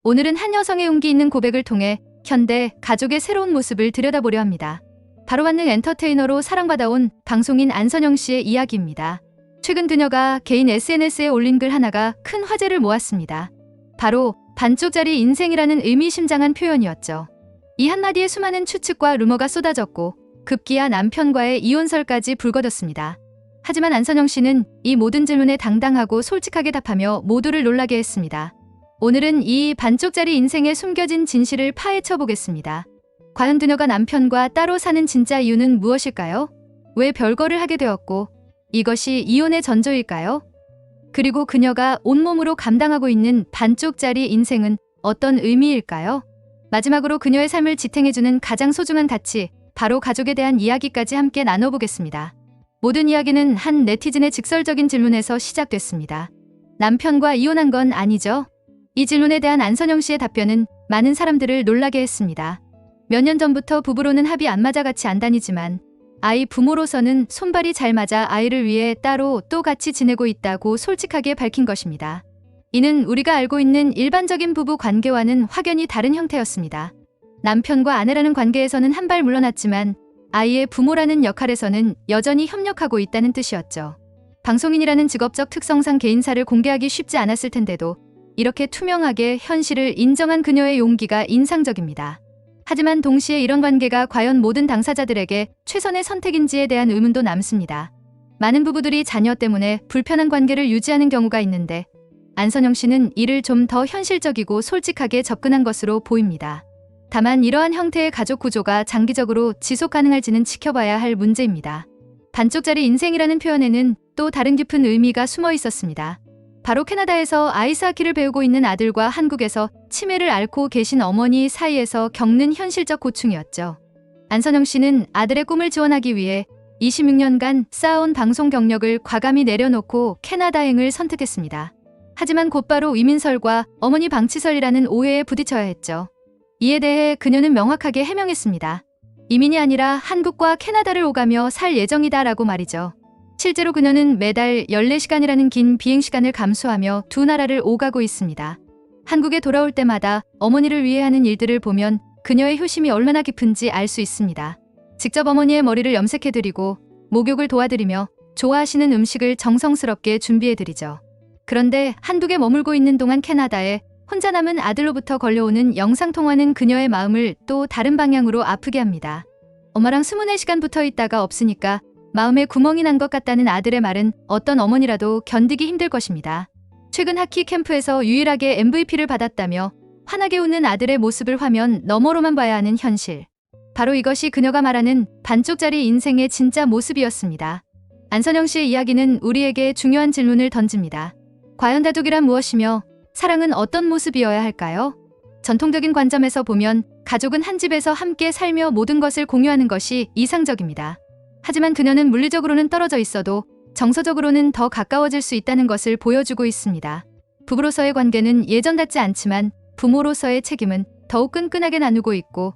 오늘은 한 여성의 용기 있는 고백을 통해 현대 가족의 새로운 모습을 들여다보려 합니다. 바로 만능 엔터테이너로 사랑받아온 방송인 안선영 씨의 이야기입니다. 최근 그녀가 개인 SNS에 올린 글 하나가 큰 화제를 모았습니다. 바로 반쪽짜리 인생이라는 의미심장한 표현이었죠. 이 한마디에 수많은 추측과 루머가 쏟아졌고 급기야 남편과의 이혼설까지 불거졌습니다. 하지만 안선영 씨는 이 모든 질문에 당당하고 솔직하게 답하며 모두를 놀라게 했습니다. 오늘은 이 반쪽짜리 인생에 숨겨진 진실을 파헤쳐 보겠습니다. 과연 그녀가 남편과 따로 사는 진짜 이유는 무엇일까요? 왜 별거를 하게 되었고 이것이 이혼의 전조일까요? 그리고 그녀가 온몸으로 감당하고 있는 반쪽짜리 인생은 어떤 의미일까요? 마지막으로 그녀의 삶을 지탱해주는 가장 소중한 가치, 바로 가족에 대한 이야기까지 함께 나눠보겠습니다. 모든 이야기는 한 네티즌의 직설적인 질문에서 시작됐습니다. 남편과 이혼한 건 아니죠? 이 질문에 대한 안선영 씨의 답변은 많은 사람들을 놀라게 했습니다. 몇 년 전부터 부부로는 합이 안 맞아 같이 안 다니지만 아이 부모로서는 손발이 잘 맞아 아이를 위해 따로 또 같이 지내고 있다고 솔직하게 밝힌 것입니다. 이는 우리가 알고 있는 일반적인 부부 관계와는 확연히 다른 형태였습니다. 남편과 아내라는 관계에서는 한 발 물러났지만 아이의 부모라는 역할에서는 여전히 협력하고 있다는 뜻이었죠. 방송인이라는 직업적 특성상 개인사를 공개하기 쉽지 않았을 텐데도 이렇게 투명하게 현실을 인정한 그녀의 용기가 인상적입니다. 하지만 동시에 이런 관계가 과연 모든 당사자들에게 최선의 선택인지에 대한 의문도 남습니다. 많은 부부들이 자녀 때문에 불편한 관계를 유지하는 경우가 있는데 안선영 씨는 이를 좀 더 현실적이고 솔직하게 접근한 것으로 보입니다. 다만 이러한 형태의 가족 구조가 장기적으로 지속 가능할지는 지켜봐야 할 문제입니다. 반쪽짜리 인생이라는 표현에는 또 다른 깊은 의미가 숨어 있었습니다. 바로 캐나다에서 아이스하키를 배우고 있는 아들과 한국에서 치매를 앓고 계신 어머니 사이에서 겪는 현실적 고충이었죠. 안선영 씨는 아들의 꿈을 지원하기 위해 26년간 쌓아온 방송 경력을 과감히 내려놓고 캐나다행을 선택했습니다. 하지만 곧바로 이민설과 어머니 방치설이라는 오해에 부딪혀야 했죠. 이에 대해 그녀는 명확하게 해명했습니다. 이민이 아니라 한국과 캐나다를 오가며 살 예정이다라고 말이죠. 실제로 그녀는 매달 14시간이라는 긴 비행시간을 감수하며 두 나라를 오가고 있습니다. 한국에 돌아올 때마다 어머니를 위해 하는 일들을 보면 그녀의 효심이 얼마나 깊은지 알 수 있습니다. 직접 어머니의 머리를 염색해드리고 목욕을 도와드리며 좋아하시는 음식을 정성스럽게 준비해드리죠. 그런데 한국에 머물고 있는 동안 캐나다에 혼자 남은 아들로부터 걸려오는 영상통화는 그녀의 마음을 또 다른 방향으로 아프게 합니다. 엄마랑 24시간 붙어 있다가 없으니까 마음에 구멍이 난 것 같다는 아들의 말은 어떤 어머니라도 견디기 힘들 것입니다. 최근 하키 캠프에서 유일하게 MVP를 받았다며 환하게 웃는 아들의 모습을 화면 너머로만 봐야 하는 현실. 바로 이것이 그녀가 말하는 반쪽짜리 인생의 진짜 모습이었습니다. 안선영 씨의 이야기는 우리에게 중요한 질문을 던집니다. 과연 가족이란 무엇이며 사랑은 어떤 모습이어야 할까요? 전통적인 관점에서 보면 가족은 한 집에서 함께 살며 모든 것을 공유하는 것이 이상적입니다. 하지만 그녀는 물리적으로는 떨어져 있어도 정서적으로는 더 가까워질 수 있다는 것을 보여주고 있습니다. 부부로서의 관계는 예전 같지 않지만 부모로서의 책임은 더욱 끈끈하게 나누고 있고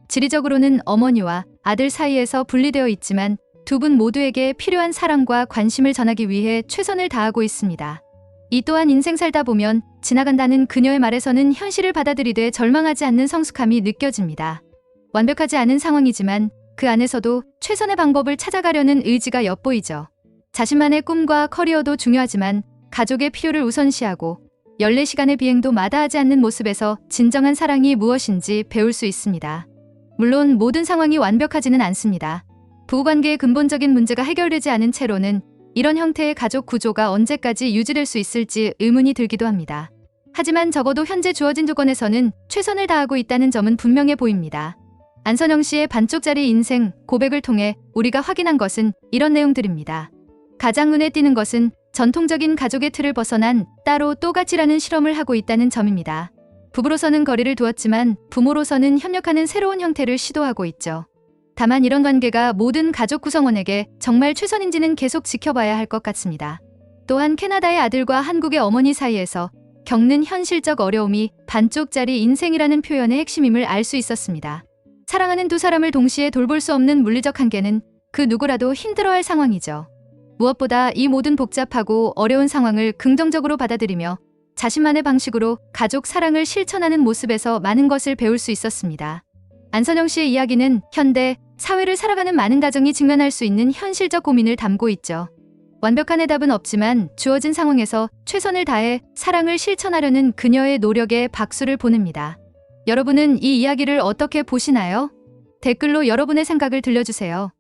지리적으로는 어머니와 아들 사이에서 분리되어 있지만 두 분 모두에게 필요한 사랑과 관심을 전하기 위해 최선을 다하고 있습니다. 이 또한 인생 살다 보면 지나간다는 그녀의 말에서는 현실을 받아들이되 절망하지 않는 성숙함이 느껴집니다. 완벽하지 않은 상황이지만 그 안에서도 최선의 방법을 찾아가려는 의지가 엿보이죠. 자신만의 꿈과 커리어도 중요하지만 가족의 필요를 우선시하고 14시간의 비행도 마다하지 않는 모습에서 진정한 사랑이 무엇인지 배울 수 있습니다. 물론 모든 상황이 완벽하지는 않습니다. 부부관계의 근본적인 문제가 해결되지 않은 채로는 이런 형태의 가족 구조가 언제까지 유지될 수 있을지 의문이 들기도 합니다. 하지만 적어도 현재 주어진 조건에서는 최선을 다하고 있다는 점은 분명해 보입니다. 안선영 씨의 반쪽짜리 인생 고백을 통해 우리가 확인한 것은 이런 내용들입니다. 가장 눈에 띄는 것은 전통적인 가족의 틀을 벗어난 따로 또 같이라는 실험을 하고 있다는 점입니다. 부부로서는 거리를 두었지만 부모로서는 협력하는 새로운 형태를 시도하고 있죠. 다만 이런 관계가 모든 가족 구성원에게 정말 최선인지는 계속 지켜봐야 할 것 같습니다. 또한 캐나다의 아들과 한국의 어머니 사이에서 겪는 현실적 어려움이 반쪽짜리 인생이라는 표현의 핵심임을 알 수 있었습니다. 사랑하는 두 사람을 동시에 돌볼 수 없는 물리적 한계는 그 누구라도 힘들어할 상황이죠. 무엇보다 이 모든 복잡하고 어려운 상황을 긍정적으로 받아들이며 자신만의 방식으로 가족 사랑을 실천하는 모습에서 많은 것을 배울 수 있었습니다. 안선영 씨의 이야기는 현대 사회를 살아가는 많은 가정이 직면할 수 있는 현실적 고민을 담고 있죠. 완벽한 해답은 없지만 주어진 상황에서 최선을 다해 사랑을 실천하려는 그녀의 노력에 박수를 보냅니다. 여러분은 이 이야기를 어떻게 보시나요? 댓글로 여러분의 생각을 들려주세요.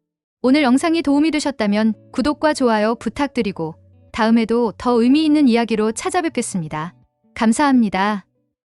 오늘 영상이 도움이 되셨다면 구독과 좋아요 부탁드리고 다음에도 더 의미 있는 이야기로 찾아뵙겠습니다. 감사합니다.